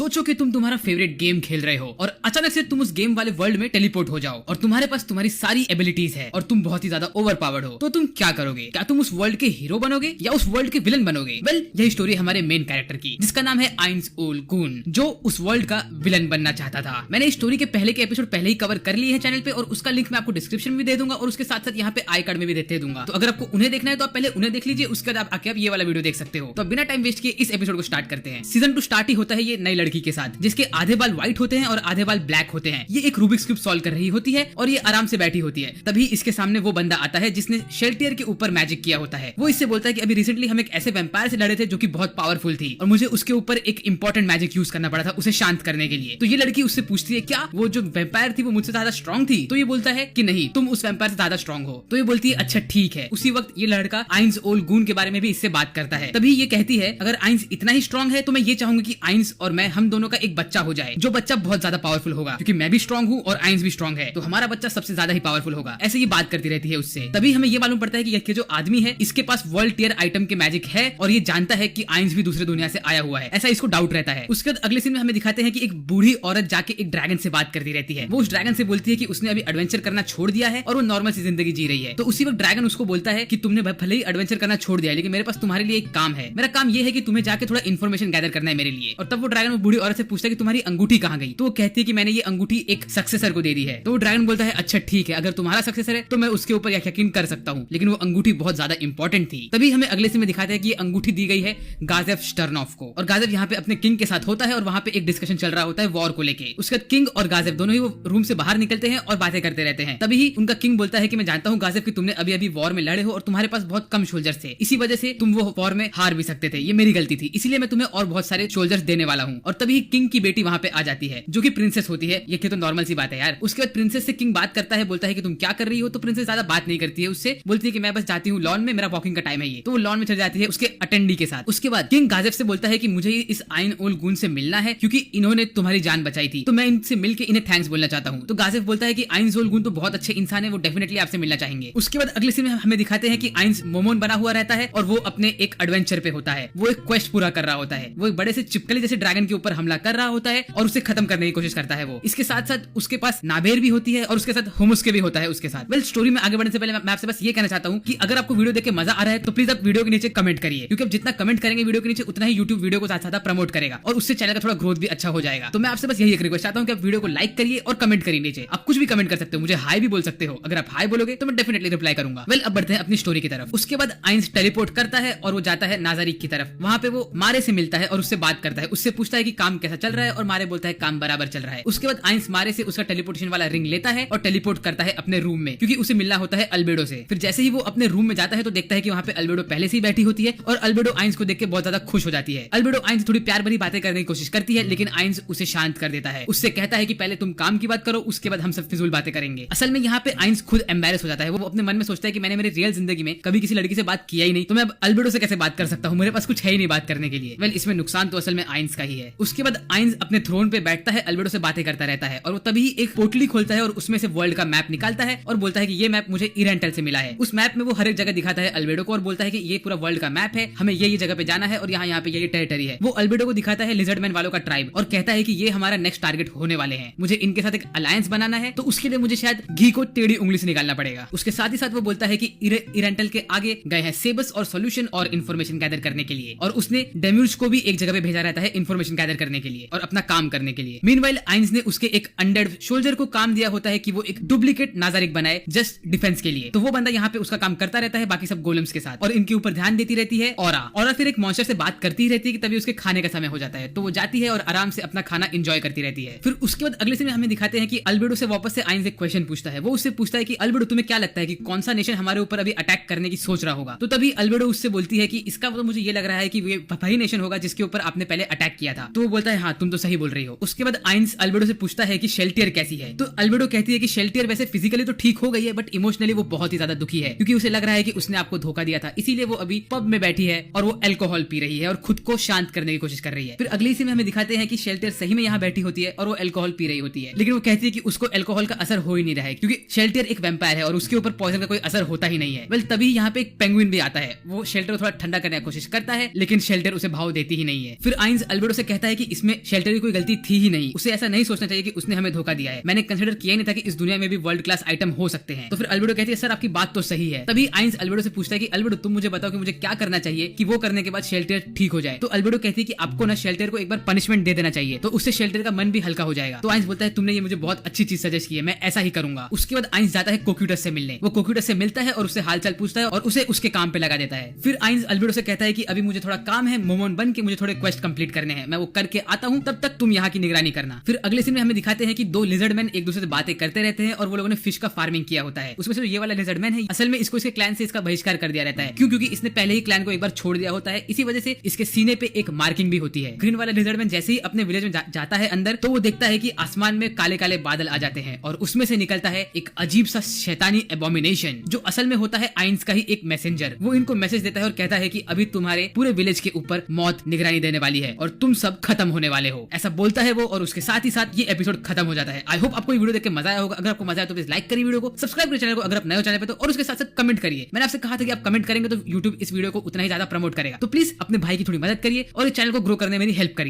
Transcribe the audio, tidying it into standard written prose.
सोचो कि तुम तुम्हारा फेवरेट गेम खेल रहे हो और अचानक से तुम उस गेम वाले वर्ल्ड में टेलीपोर्ट हो जाओ और तुम्हारे पास तुम्हारी सारी एबिलिटीज है और तुम बहुत ही ज्यादा ओवर पावर्ड हो, तो तुम क्या करोगे? क्या तुम उस वर्ल्ड के हीरो बनोगे या उस वर्ल्ड के विलन बनोगे? वेल, यही स्टोरी हमारे मेन कैरेक्टर की, जिसका नाम है आइंस ओल गून, जो उस वर्ल्ड का विलन बनना चाहता था। मैंने इस स्टोरी के पहले के एपिसोड पहले ही कवर कर लिए है चैनल पे और उसका लिंक मैं आपको डिस्क्रिप्शन में दे दूंगा और उसके साथ साथ यहाँ पे आई कार्ड में भी देते दूंगा। तो अगर आपको उन्हें देखना है तो आप पहले उन्हें देख लीजिए, उसके बाद आके आप ये वाला वीडियो देख सकते हो। तो बिना टाइम वेस्ट किए इस एपिसोड को स्टार्ट करते हैं। सीजन 2 स्टार्ट ही होता है ये नई लड़की के साथ, जिसके आधे बाल व्हाइट होते हैं और आधे बाल ब्लैक होते हैं। ये एक रूबिक्स क्यूब सॉल्व कर रही होती है और ये आराम से बैठी होती है। तभी इसके सामने वो बंदा आता है जिसने शेल्टियर के ऊपर मैजिक किया होता है। वो इससे बोलता है कि अभी रिसेंटली हम एक ऐसे वैम्पायर से लड़े थे जो कि बहुत पावरफुल थी और मुझे उसके ऊपर एक इंपॉर्टेंट मैजिक यूज करना पड़ा था उसे शांत करने के लिए। तो ये लड़की उससे पूछती है क्या वो जो वैम्पायर थी वो मुझसे ज्यादा स्ट्रॉन्ग थी? तो ये बोलता है कि नहीं, तुम उस वैम्पायर से ज्यादा स्ट्रॉन्ग हो। तो ये बोलती है अच्छा ठीक है। उसी वक्त ये लड़का आइंस ओल गून के बारे में भी इससे बात करता है। तभी ये कहती है अगर आइंस इतना ही स्ट्रॉन्ग है तो मैं ये चाहूंगी कि आइंस और मैं हम दोनों का एक बच्चा हो जाए, जो बच्चा बहुत ज्यादा पावरफुल होगा, क्योंकि मैं भी स्ट्रॉन्ग हूँ और आइंस भी स्ट्रॉन्ग है, तो हमारा बच्चा सबसे ज्यादा ही पावरफुल होगा। ऐसे ये बात करती रहती है उससे। तभी हमें ये मालूम पड़ता है कि ये जो आदमी है इसके पास वर्ल्ड टियर आइटम के मैजिक है और ये जानता है कि आइंस भी दूसरे दुनिया से आया हुआ है, ऐसा इसको डाउट रहता है। उसके बाद अगले सीन में हमें दिखाते हैं कि एक बूढ़ी औरत जाके एक ड्रैगन से बात करती रहती है। वो उस ड्रैगन से बोलती है कि उसने अभी एडवेंचर करना छोड़ दिया है और वो नॉर्मल सी जिंदगी जी रही है। तो उसी वक्त ड्रैगन उसको बोलता है कि तुमने भले ही एडवेंचर करना छोड़ दिया लेकिन मेरे पास तुम्हारे लिए एक काम है। मेरा काम ये है कि तुम्हें जाके थोड़ा इन्फॉर्मेशन गैदर करना है मेरे लिए। और तब वो ड्रैगन बूढ़ी औरत से पूछता है कि तुम्हारी अंगूठी कहाँ गई? तो वो कहती है कि मैंने ये अंगूठी एक सक्सेसर को दे दी है। तो वो ड्रैगन बोलता है अच्छा ठीक है, अगर तुम्हारा सक्सेसर है तो मैं उसके ऊपर यकीन कर सकता हूँ, लेकिन वो अंगूठी बहुत ज्यादा इंपॉर्टेंट थी। तभी हमें अगले सीन में दिखाते हैं कि ये अंगूठी दी गई है गाजेफ स्टर्नॉफ को और गाजेफ यहाँ पे अपने किंग के साथ होता है और वहाँ पे एक डिस्कशन चल रहा होता है वॉर को लेके। उसके बाद किंग और गाजेफ दोनों ही वो रूम से बाहर निकलते हैं और बातें करते रहते हैं। तभी ही उनका किंग बोलता है कि मैं जानता हूँ गाजेफ कि तुमने अभी अभी वॉर में लड़े हो और तुम्हारे पास बहुत कम सोल्जर्स थे, इसी वजह से तुम वो वॉर में हार भी सकते थे, ये मेरी गलती थी, इसीलिए मैं तुम्हें और बहुत सारे सोल्जर्स देने वाला हूँ। और तभी किंग की बेटी वहाँ पे आ जाती है जो कि प्रिंसेस होती है। ये तो नॉर्मल सी बात है यार। उसके बाद प्रिंसेस से किंग बात करता है, बोलता है कि तुम क्या कर रही हो? तो प्रिंसेस ज्यादा बात नहीं करती है उससे, बोलती है कि मैं बस जाती हूँ लॉन में, मेरा वॉकिंग का टाइम है ये। तो वो लॉन में चली जाती है उसके अटेंडी के साथ। उसके बाद किंग गाजेफ से बोलता है कि मुझे इस आइन ओल गून से मिलना है क्योंकि इन्होंने तुम्हारी जान बचाई थी, तो मैं इनसे मिलकर इन्हें थैंक्स बोलना चाहता हूँ। तो गाजेफ बोलता है कि आइंस ओल गून तो बहुत अच्छे इंसान है, वो डेफिनेटली आपसे मिलना चाहेंगे। उसके बाद अगले सीन में हमें दिखाते हैं कि आइंस मोमोन बना हुआ रहता है और वो अपने एक एडवेंचर पे होता है। वो एक क्वेस्ट पूरा कर रहा होता है। वो एक बड़े से चिपकली जैसे ड्रैगन के ऊपर हमला कर रहा होता है और उसे खत्म करने की कोशिश करता है वो। इसके साथ साथ उसके पास नाबेर भी होती है और उसके साथ हुमुस्के भी होता है उसके साथ। वेल, स्टोरी में आगे बढ़ने से पहले मैं आपसे बस ये कहना चाहता हूँ कि अगर आपको वीडियो देख के मजा आ रहा है तो प्लीज आप वीडियो के नीचे कमेंट करिए, क्योंकि आप जितना कमेंट करेंगे वीडियो के नीचे उतना ही यूट्यूब वीडियो को ज्यादा प्रमोट करेगा और उससे चैनल का थोड़ा ग्रोथ भी अच्छा हो जाएगा। तो मैं आपसे बस यही एक रिक्वेस्ट चाहता हूँ कि आप वीडियो को लाइक करिए और कमेंट करिए नीचे। आप कुछ भी कमेंट कर सकते हो, मुझे हाई भी बोल सकते हो। अगर आप हाई बोलोगे तो मैं डेफिनेटली रिप्लाई करूंगा। वेल, अब बढ़ते हैं अपनी स्टोरी की तरफ। उसके बाद आइंस टेलीपोर्ट करता है और वो जाता है नाजारिक की तरफ। वहां पे वो मारे से मिलता है और उससे बात करता है, उससे पूछता है कि काम कैसा चल रहा है और मारे बोलता है काम बराबर चल रहा है। उसके बाद आइंस मारे से उसका टेलीपोर्टेशन वाला रिंग लेता है और टेलीपोर्ट करता है अपने रूम में, क्योंकि उसे मिलना होता है अल्बेडो से। फिर जैसे ही वो अपने रूम में जाता है तो देखता है कि वहां पे अल्बेडो पहले से ही बैठी होती है और अल्बेडो आइंस को देख के बहुत ज्यादा खुश हो जाती है। अल्बेडो आइंस थोड़ी प्यार भरी बातें करने की कोशिश करती है लेकिन आइंस उसे शांत कर देता है। उससे कहता है कि पहले तुम काम की बात करो, उसके बाद हम सब फिजूल बातें करेंगे। असल में यहाँ पे आइंस खुद एम्बैरेस हो जाता है। वो अपने मन में सोचता है कि मैंने मेरी रियल जिंदगी में कभी किसी लड़की से बात किया ही नहीं, तो मैं अब अल्बेडो से कैसे बात कर सकता हूँ? मेरे पास कुछ है ही नहीं बात करने के लिए। वेल, इसमें नुकसान तो असल में आइंस का ही है। उसके बाद आइंस अपने थ्रोन पे बैठता है, अल्बेडो से बातें करता रहता है और वो तभी एक पोटली खोलता है और उसमें से वर्ल्ड का मैप निकालता है और बोलता है कि ये मैप मुझे इरेंटल से मिला है। उस मैप में वो हर एक जगह दिखाता है अल्बेडो को और बोलता है कि ये पूरा वर्ल्ड का मैप है, हमें ये जगह पे जाना है और यहाँ पे ये टेरिटरी है। वो अल्बेडो को दिखाता है लिजर्डमैन वालों का ट्राइब और कहता है कि ये हमारा नेक्स्ट टारगेट होने वाले हैं, मुझे इनके साथ एक अलायंस बनाना है, तो उसके लिए मुझे शायद घी को टेढ़ी उंगली से निकालना पड़ेगा। उसके साथ ही साथ वो बोलता है कि इरेंटल के आगे गए हैं सेबस और सॉल्यूशन और इन्फॉर्मेशन गैदर करने के लिए, और उसने डेम्यूज को भी एक जगह पे भेजा रहता है इन्फॉर्मेशन गैदर करने के लिए और अपना काम करने के लिए। मीनवाइल आइंस ने उसके एक अनडेड सोल्जर को काम दिया होता है कि वो एक डुप्लीकेट नाजारिक बनाए जस्ट डिफेंस के लिए। तो वो बंदा यहाँ पे उसका काम करता रहता है बाकी सब गोलेम्स के साथ और इनके ऊपर ध्यान देती रहती है। और फिर एक मॉन्स्टर से बात करती रहती है कि तभी उसके खाने का समय हो जाता है, तो वो जाती है और आराम से अपना खाना एंजॉय करती रहती है। फिर उसके बाद अगले सीन में हमें दिखाते हैं कि अल्बेडो से वापस से आइंस एक क्वेश्चन पूछता है। वो उससे पूछता है कि अल्बेडो तुम्हें क्या लगता है कि कौन सा नेशन हमारे ऊपर अभी अटैक करने की सोच रहा होगा? तो तभी अल्बेडो उससे बोलती है कि इसका तो मुझे ये लग रहा है कि ये वही नेशन होगा जिसके ऊपर आपने पहले अटैक किया था। तो वो बोलता है हाँ तुम तो सही बोल रही हो। उसके बाद आइंस अल्बेडो से पूछता है कि शेल्टियर कैसी है? तो अल्बेडो कहती है कि शेल्टियर वैसे फिजिकली तो ठीक हो गई है बट इमोशनली वो बहुत ही ज्यादा दुखी है, क्योंकि उसे लग रहा है कि उसने आपको धोखा दिया था, इसीलिए वो अभी पब में बैठी है और वो अल्कोहल पी रही है और खुद को शांत करने की कोशिश कर रही है। फिर अगली सीन में हमें दिखाते हैं कि शेल्टियर सही में यहाँ बैठी होती है और वो अल्कोहल पी रही होती है, लेकिन वो कहती है कि उसको अल्कोहल का असर हो ही नहीं रहा है क्योंकि शेल्टियर एक वैम्पायर है और उसके ऊपर पॉइजन का कोई असर होता ही नहीं है। वेल, तभी यहाँ पे एक पेंगुइन भी आता है। वो शेल्टर को थोड़ा ठंडा करने की कोशिश करता है लेकिन शेल्टर उसे भाव देती ही नहीं है। फिर आइंस अल्बेडो से कहता है है कि इसमें शेल्टर की कोई गलती थी ही नहीं, उसे ऐसा नहीं सोचना चाहिए कि उसने हमें धोखा दिया है, मैंने कंसिडर किया ही नहीं था कि इस दुनिया में भी वर्ल्ड क्लास आइटम हो सकते हैं। तो फिर अल्बेडो कहती है सर आपकी बात तो सही है। तभी आइंस अल्बेडो से पूछता है कि अल्बेडो तुम मुझे बताओ कि मुझे क्या करना चाहिए कि वो करने के बाद शेल्टर ठीक हो जाए। तो अल्बेडो कहती है कि आपको ना शेल्टर को एक बार पनिशमेंट दे देना चाहिए, तो उससे शेल्टर का मन भी हल्का हो जाएगा। तो आइंस बोलता है तुमने ये मुझे बहुत अच्छी चीज सजेस्ट की है, मैं ऐसा ही करूंगा। उसके बाद आइंस जाता है कोक्यूटस से मिलने, वो कोक्यूटस से मिलता है और उससे हालचाल पूछता है और उसे उसके काम पे लगा देता है। फिर आइंस अल्बेडो से कहता है कि अभी मुझे थोड़ा काम है, मोमोन बन के मुझे थोड़े क्वेस्ट कंप्लीट करने हैं, मैं वो करके आता हूँ, तब तक तुम यहाँ की निगरानी करना। फिर अगले सीन में हमें दिखाते हैं कि दो लिजर्ड मैन एक दूसरे से बातें करते रहते हैं और वो लोगों ने फिश का फार्मिंग किया होता है। उसमें से ये वाला लिजर्ड मैन है असल में इसको इसके क्लैन से इसका बहिष्कार कर दिया रहता है, क्योंकि इसने पहले ही क्लैन को एक बार छोड़ दिया होता है, इसी वजह से इसके सीने पे एक मार्किंग भी होती है। ग्रीन वाला लिजर्ड मैन जैसे ही अपने विलेज में जाता है अंदर, तो वो देखता है कि आसमान में काले काले बादल आ जाते हैं और उसमें से निकलता है एक अजीब सा शैतानी एबोमिनेशन, जो असल में होता है आइंस का ही एक मैसेंजर। वो इनको मैसेज देता है और कहता है कि अभी तुम्हारे पूरे विलेज के ऊपर मौत निगरानी देने वाली है और तुम सब खत्म होने वाले हो, ऐसा बोलता है वो। और उसके साथ ही साथ ये एपिसोड खत्म हो जाता है। आई होप आपको ये वीडियो देख के मजा आया होगा। अगर आपको मजा आया तो प्लीज लाइक करिए वीडियो को, सब्सक्राइब करिए चैनल को अगर आप नए हो चैनल पे तो, और उसके साथ साथ कमेंट करिए। मैंने आपसे कहा था कि आप कमेंट करेंगे तो यूट्यूब इस वीडियो को उतना ही ज्यादा प्रमोट करेगा, तो प्लीज अपने भाई की थोड़ी मदद करिए और इस चैनल को ग्रो करने में मेरी हेल्प करिए।